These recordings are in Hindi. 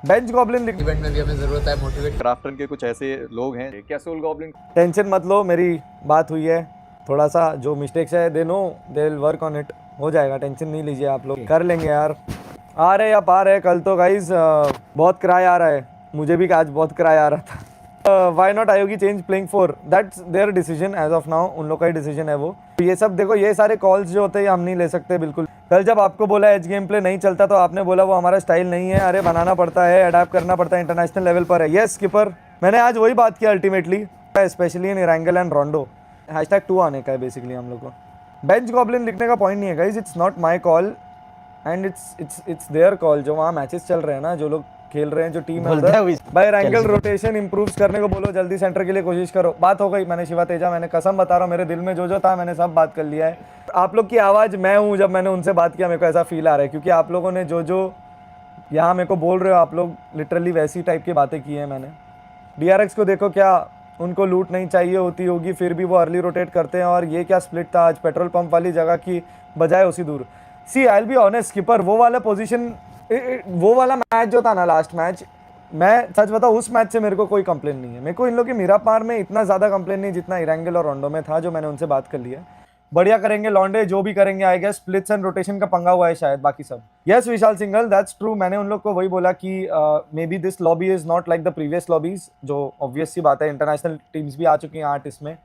बेंच गॉब्लिन लिख इवेंट में भी हमें जरूरत है मोटिवेट। क्राफ्टन के कुछ ऐसे लोग हैं क्या सोल गॉब्लिन टेंशन मत लो, मेरी बात हुई है, थोड़ा सा जो मिस्टेक्स है they know they will work on it, हो जाएगा, टेंशन नहीं लीजिए आप लोग, कर लेंगे यार। आ रहे या पा रहे कल तो गाइज बहुत किराया आ रहा है, मुझे भी आज बहुत किराया आ रहा था। वाई नॉट आयोगी change playing four, that's their decision as of now, उन लोग का ही डिसीजन है वो। ये सब देखो, ये सारे कॉल्स जो होते हैं हम नहीं ले सकते बिल्कुल। कल जब आपको बोला एज गेम प्ले नहीं चलता तो आपने बोला वो हमारा स्टाइल नहीं है, अरे बनाना पड़ता है, अडेप्ट करना पड़ता है, इंटरनेशनल लेवल पर है। यस स्किपर, मैंने आज वही बात किया ultimately, specially in Erangel and Rondo. #2 आने का है बेसिकली हम लोग को। बेंच गॉब्लिन लिखने का पॉइंट नहीं है guys, it's not my call and it's their call. जो वहाँ मैचेस चल रहे हैं ना, जो लोग खेल रहे हैं, जो टीम है उधर, भाई रैंगल रोटेशन इंप्रूव्स करने को बोलो, जल्दी सेंटर के लिए कोशिश करो। बात हो गई, मैंने शिवा तेजा, मैंने कसम बता रहा हूँ, मेरे दिल में जो जो था मैंने सब बात कर लिया है। आप लोग की आवाज़ मैं हूँ, जब मैंने उनसे बात किया मेरे को ऐसा फील आ रहा है, क्योंकि आप लोगों ने जो जो यहाँ मेरे को बोल रहे हो, आप लोग लिटरली वैसी टाइप की बातें की हैं मैंने। DRX को देखो, क्या उनको लूट नहीं चाहिए होती होगी, फिर भी वो अर्ली रोटेट करते हैं, और ये क्या स्प्लिट था आज पेट्रोल पंप वाली जगह की बजाय उसी दूर। See I will be honest skipper, वो वाला पोजीशन, वो वाला मैच जो था ना लास्ट मैच, मैं सच बताऊँ उस मैच से मेरे को कोई कंप्लेन नहीं है। मेरे को इन लोग की मीरा पार में इतना ज़्यादा कंप्लेन नहीं जितना इरैंगल और रोंडो में था, जो मैंने उनसे बात कर ली है। बढ़िया करेंगे लॉन्डे, जो भी करेंगे I guess, splits and rotation का पंगा हुआ है शायद, बाकी सब। Yes Vishal Singal, that's true, मैंने उन लोग को वही बोला कि maybe this lobby is not like the previous lobbies, जो ऑब्वियस सी बात है, इंटरनेशनल टीम्स भी आ चुकी हैं 8 इसमें।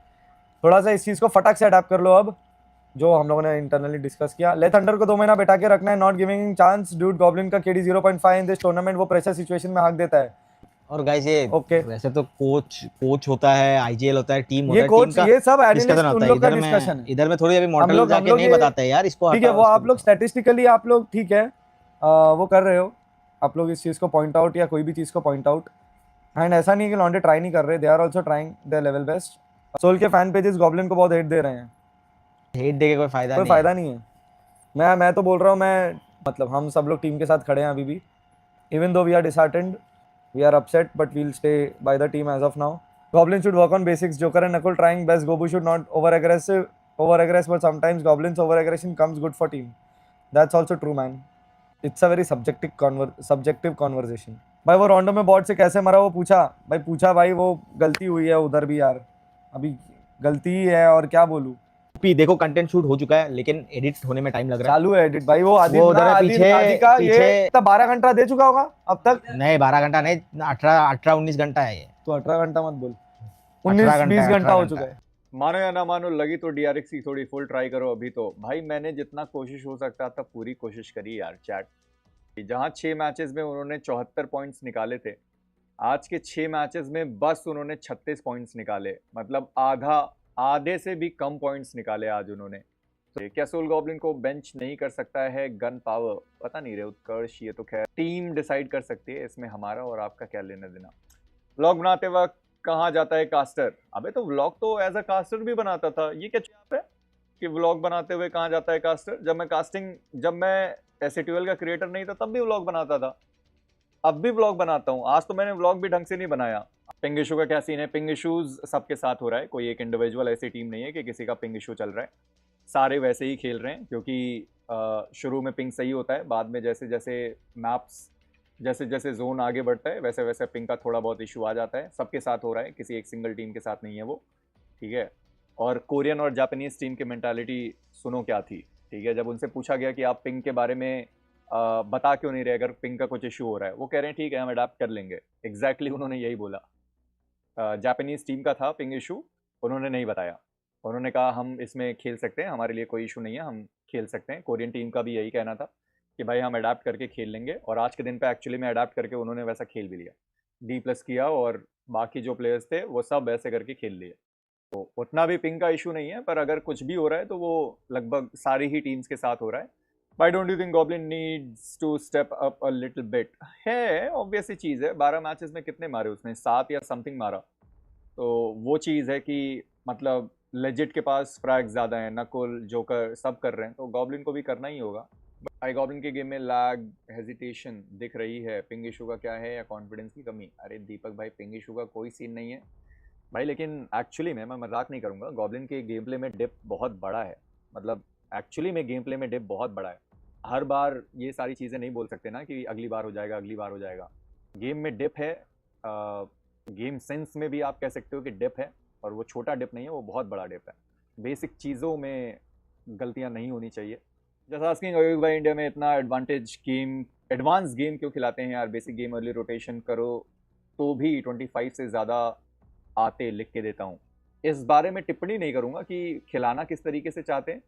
थोड़ा सा इस चीज़ को फटाक से अडेप्ट कर लो अब, जो हम लोगों ने इंटरनली डिस्कस किया। ले थंडर को 2 महीना बैठा के रखना है, not giving chance, dude goblin का KD 0.5 इन दिस टूर्नामेंट, वो प्रेशर सिचुएशन में हाक देता है। और गाइस ये ओके, वैसे तो कोच होता है, आईजीएल होता है, टीम होता ये है, टीम कोच का ये सब डिस्कशन एनालिस्ट होता उन है। लोग का इधर डिस्कशन में है। इधर में थोड़ी अभी हम मॉडल लोग जाके नहीं ये बताते यार, इसको ठीक है, हटाओ वो इसको आप लोग बताओ। स्टैटिस्टिकली आप लोग ठीक है, वो कर रहे हो, आप लोग इस चीज़ को पॉइंट आउट या कोई भी चीज़ को पॉइंट आउट, एंड ऐसा नहीं है कि लॉन्डे ट्राई नहीं कर रहे, they are also trying their level best. Soul के फैन पेजेस गॉब्लिन को बहुत हेट दे रहे हैं, हेट देके कोई फायदा कोई नहीं है। फायदा नहीं है। मैं तो बोल रहा हूँ, मैं मतलब हम सब लोग टीम के साथ खड़े हैं अभी भी, even though we are disheartened, we are upset, but we'll stay by the team as of now. Goblin should work on basics. Joker and Knuckle trying best. Gobu should not over aggress, but sometimes Goblin's over aggression comes good for team. That's also true, man. It's a very subjective conversation. भाई वो रोंडो में बॉट से कैसे मरा वो पूछा, भाई पूछा भाई, वो गलती हुई है उधर भी यार, अभी गलती ही है, और क्या बोलूँ। देखो कंटेंट शूट हो चुका है, लेकिन एडिट होने में टाइम लग रहा है। चालू है एडिट भाई, वो आदि वो उधर है आदि पीछे, आदि का ये पीछे 12 घंटा दे चुका होगा अब तक। नहीं 12 घंटा नहीं, 18-19 घंटा है ये। तो 18 घंटा मत बोल, 18 19-20 घंटा घंटा हो चुका है। मानो या ना मानो, लगी तो DRX की थोड़ी फुल ट्राई करो अभी तो। भाई मैंने जितना कोशिश हो सकता था पूरी कोशिश करी यार चैट। जहां 6 मैचेस में उन्होंने 74 पॉइंट्स निकाले थे, आज के 6 मैचेस में बस उन्होंने 36 पॉइंट्स निकाले, मतलब आधे से भी कम पॉइंट्स निकाले आज उन्होंने। तो क्या सोल गॉब्लिन को बेंच नहीं कर सकता है गन पावर? पता नहीं रे उत्कर्ष, ये तो खैर टीम डिसाइड कर सकती है, इसमें हमारा और आपका क्या लेना देना। व्लॉग बनाते वक्त कहाँ जाता है कास्टर? अबे तो व्लॉग तो एज अ कास्टर भी बनाता था, ये क्या चीज़ है कि व्लॉग बनाते हुए कहाँ जाता है कास्टर? जब मैं SATL का क्रिएटर नहीं था तब भी व्लॉग बनाता था, अब भी व्लॉग बनाता हूँ। आज तो मैंने व्लॉग भी ढंग से नहीं बनाया। पिंग इशू का क्या सीन है? पिंग इशूज सबके साथ हो रहा है, कोई एक इंडिविजुअल ऐसी टीम नहीं है कि किसी का पिंग इशू चल रहा है, सारे वैसे ही खेल रहे हैं। क्योंकि शुरू में पिंग सही होता है, बाद में जैसे जैसे मैप्स जैसे जैसे जोन आगे बढ़ता है वैसे वैसे पिंग का थोड़ा बहुत इशू आ जाता है। सबके साथ हो रहा है, किसी एक सिंगल टीम के साथ नहीं है वो, ठीक है। और कोरियन और जापानीज टीम की मेंटालिटी सुनो क्या थी, ठीक है। जब उनसे पूछा गया कि आप पिंग के बारे में बता क्यों नहीं रहे अगर पिंग का कुछ इशू हो रहा है, वो कह रहे हैं ठीक है हम अडाप्ट कर लेंगे। एग्जैक्टली उन्होंने यही बोला। जापानीज टीम का था पिंग इशू, उन्होंने नहीं बताया, उन्होंने कहा हम इसमें खेल सकते हैं, हमारे लिए कोई इशू नहीं है, हम खेल सकते हैं। कोरियन टीम का भी यही कहना था कि भाई हम अडाप्ट करके खेल लेंगे, और आज के दिन पे एक्चुअली में अडाप्ट करके उन्होंने वैसा खेल भी लिया, D+ किया, और बाकी जो प्लेयर्स थे वो सब ऐसे करके खेल लिए। तो उतना भी पिंग का इशू नहीं है, पर अगर कुछ भी हो रहा है तो वो लगभग सारी ही टीम्स के साथ हो रहा है। Why don't you think Goblin needs to step up a little bit? है ऑब्वियस ही चीज़ है, 12 मैचेस में कितने मारे उसने? 7 या समथिंग मारा। तो वो चीज़ है कि मतलब लेजिट के पास फ्रैग ज़्यादा है, नकुल जोकर सब कर रहे हैं, तो गॉब्लिन को भी करना ही होगा। आई गॉब्लिन के गेम में लैग हेजिटेशन दिख रही है, पिंग इशू का क्या है या कॉन्फिडेंस की कमी? अरे दीपक भाई, पिंग इशू का कोई सीन नहीं है भाई, लेकिन एक्चुअली में मैं मजाक नहीं करूँगा, गॉब्लिन के गेम प्ले में डिप बहुत बड़ा है। मतलब एक्चुअली में गेम प्ले में डिप बहुत बड़ा है। हर बार ये सारी चीज़ें नहीं बोल सकते ना कि अगली बार हो जाएगा, अगली बार हो जाएगा। गेम में डिप है, गेम सेंस में भी आप कह सकते हो कि डिप है, और वो छोटा डिप नहीं है, वो बहुत बड़ा डिप है। बेसिक चीज़ों में गलतियां नहीं होनी चाहिए। जस्ट आस्किंग अयोग भाई, इंडिया में इतना एडवांस गेम क्यों खिलाते हैं यार? बेसिक गेम अर्ली रोटेशन करो तो भी 25 से ज़्यादा आते, लिख के देता हूँ। इस बारे में टिप्पणी नहीं करूँगा कि खिलाना किस तरीके से चाहते हैं।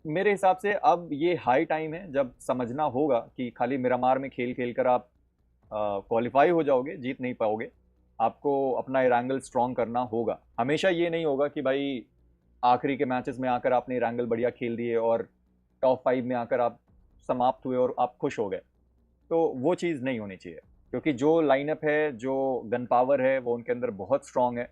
मेरे हिसाब से अब ये हाई टाइम है जब समझना होगा कि खाली मिरामार में खेल खेल कर आप क्वालिफाई हो जाओगे, जीत नहीं पाओगे। आपको अपना एंगल स्ट्रॉन्ग करना होगा। हमेशा ये नहीं होगा कि भाई आखिरी के मैचेस में आकर आपने एंगल बढ़िया खेल दिए और टॉप 5 में आकर आप समाप्त हुए और आप खुश हो गए, तो वो चीज़ नहीं होनी चाहिए। क्योंकि जो लाइनअप है, जो गन पावर है, वो उनके अंदर बहुत स्ट्रांग है।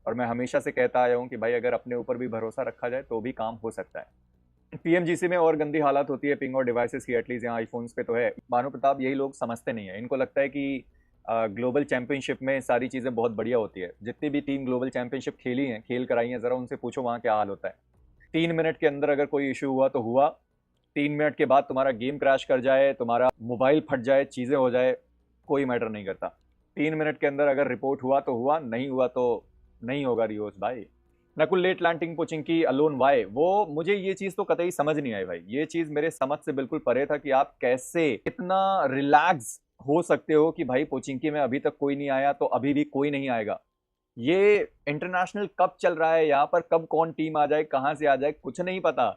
और मैं हमेशा से कहता आया हूँ कि भाई अगर अपने ऊपर भी भरोसा रखा जाए तो भी काम हो सकता है। पीएमजीसी में और गंदी हालत होती है पिंग और डिवाइसेस की, एटलीस्ट यहाँ आईफोन्स पे तो है। भानु प्रताप, यही लोग समझते नहीं है। इनको लगता है कि ग्लोबल चैंपियनशिप में सारी चीज़ें बहुत बढ़िया होती है। जितनी भी टीम ग्लोबल चैंपियनशिप खेली हैं, खेल कराई हैं, ज़रा उनसे पूछो वहाँ क्या हाल होता है। 3 मिनट के अंदर अगर कोई इशू हुआ तो हुआ, 3 मिनट के बाद तुम्हारा गेम क्रैश कर जाए, तुम्हारा मोबाइल फट जाए, चीज़ें हो जाए, कोई मैटर नहीं करता। 3 मिनट के अंदर अगर रिपोर्ट हुआ तो हुआ, नहीं हुआ तो नहीं होगा। रियोज भाई, नकुल लेट लैंडिंग कोचिंग की अलोन वाई, वो मुझे ये चीज़ तो कतई समझ नहीं आई भाई। ये चीज़ मेरे समझ से बिल्कुल परे था कि आप कैसे इतना रिलैक्स हो सकते हो कि भाई पोचिंकी में अभी तक कोई नहीं आया तो अभी भी कोई नहीं आएगा। ये इंटरनेशनल कब चल रहा है, यहाँ पर कब कौन टीम आ जाए, कहाँ से आ जाए, कुछ नहीं पता।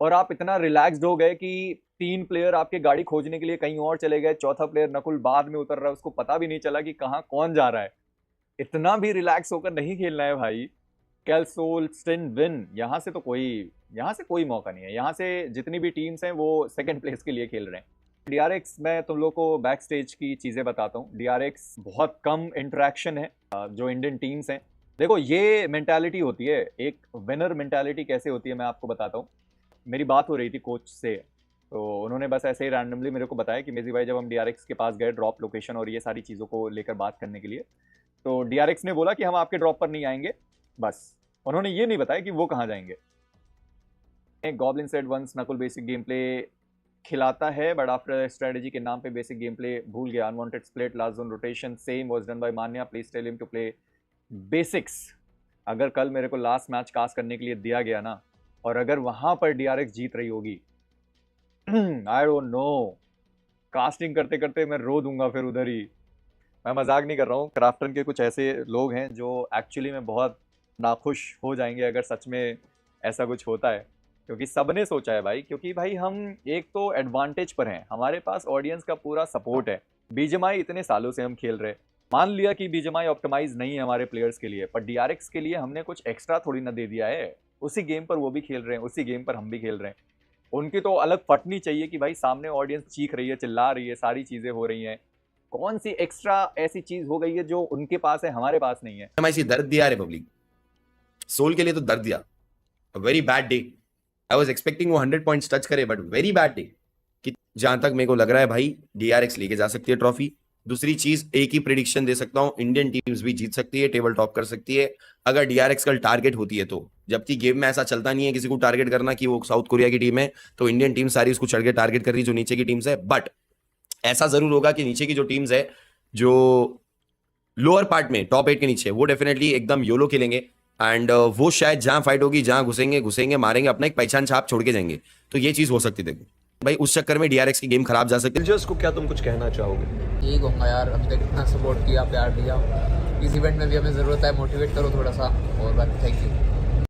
और आप इतना रिलैक्स्ड हो गए कि 3 प्लेयर आपके गाड़ी खोजने के लिए कहीं और चले गए, चौथा प्लेयर नकुल बाद में उतर रहा है, उसको पता भी नहीं चला कि कहाँ कौन जा रहा है। इतना भी रिलैक्स होकर नहीं खेलना है भाई। कैलसोल, स्टिन, विन, यहाँ से कोई मौका नहीं है। यहाँ से जितनी भी टीम्स हैं वो सेकंड प्लेस के लिए खेल रहे हैं। डीआरएक्स, मैं तुम लोग को बैक स्टेज की चीज़ें बताता हूँ। डीआरएक्स बहुत कम इंटरेक्शन है जो इंडियन टीम्स हैं। देखो, ये मेंटालिटी होती है, एक विनर मेंटालिटी कैसे होती है मैं आपको बताता हूँ। मेरी बात हो रही थी कोच से, तो उन्होंने बस ऐसे ही रैंडमली मेरे को बताया कि मेजी भाई, जब हम डीआरएक्स के पास गए ड्रॉप लोकेशन और ये सारी चीज़ों को लेकर बात करने के लिए, तो डीआरएक्स ने बोला कि हम आपके ड्रॉप पर नहीं आएंगे। बस उन्होंने ये नहीं बताया कि वो कहाँ जाएंगे। Goblin said once Nakul basic game play खिलाता है, बट आफ्टर स्ट्रेटजी के नाम पे बेसिक गेम प्ले भूल गया। Unwanted split, last zone rotation same was done by Manya, please tell him to play basics. अगर कल मेरे को लास्ट मैच कास्ट करने के लिए दिया गया ना, और अगर वहां पर डीआरएक्स जीत रही होगी, आई डोंट नो, कास्टिंग करते करते मैं रो दूंगा फिर उधर ही। मैं मजाक नहीं कर रहा हूँ। क्राफ्टन के कुछ ऐसे लोग हैं जो एक्चुअली में बहुत नाखुश हो जाएंगे अगर सच में ऐसा कुछ होता है, क्योंकि सबने सोचा है भाई। क्योंकि भाई हम एक तो एडवांटेज पर हैं, हमारे पास ऑडियंस का पूरा सपोर्ट है। बीजीएमआई इतने सालों से हम खेल रहे, मान लिया कि बीजीएमआई ऑप्टिमाइज नहीं है हमारे प्लेयर्स के लिए, पर डीआरएक्स के लिए हमने कुछ एक्स्ट्रा थोड़ी ना दे दिया है। उसी गेम पर वो भी खेल रहे हैं, उसी गेम पर हम भी खेल रहे हैं। उनकी तो अलग फटनी चाहिए कि भाई सामने ऑडियंस चीख रही है, चिल्ला रही है, सारी चीज़ें हो रही हैं, कौन सी एक्स्ट्रा ऐसी चीज़ हो गई है जो उनके पास है, हमारे पास नहीं है। हमारी दर्द दिया रिपब्लिक सोल के लिए, तो दर्द दिया। Very bad day. I was expecting वो 100 पॉइंट्स टच करे, बट वेरी बैड डे। कि जहां तक मेरे को लग रहा है भाई, डीआरएक्स लेके जा सकती है ट्रॉफी। दूसरी चीज, एक ही प्रेडिक्शन दे सकता हूं, इंडियन टीम्स भी जीत सकती है, टेबल टॉप कर सकती है अगर डीआरएक्स कल टारगेट होती है तो। जबकि गेम में ऐसा चलता नहीं है किसी को टारगेट करना कि वो साउथ कोरिया की टीम है तो इंडियन टीम सारी उसको चढ़ के टारगेट कर रही है जो नीचे की टीम्स है। बट ऐसा जरूर होगा कि नीचे की जो टीम्स है, जो लोअर पार्ट में टॉप 8 के नीचे, वो डेफिनेटली एकदम योलो खेलेंगे। एंड वो शायद जहां फाइट होगी, जहां घुसेंगे मारेंगे, अपना एक पहचान छाप छोड़ के जाएंगे। तो ये चीज हो सकती है। देखो भाई, उस चक्कर में डीआरएक्स की गेम खराब जा सकती है। विल्जर्स को क्या तुम कुछ कहना चाहोगे? यही कहूँगा यार, अभी तक इतना सपोर्ट किया, प्यार दिया, इस इवेंट में भी हमें ज़रूरत है, मोटिवेट करो थोड़ा सा। और बाकी थैंक यू।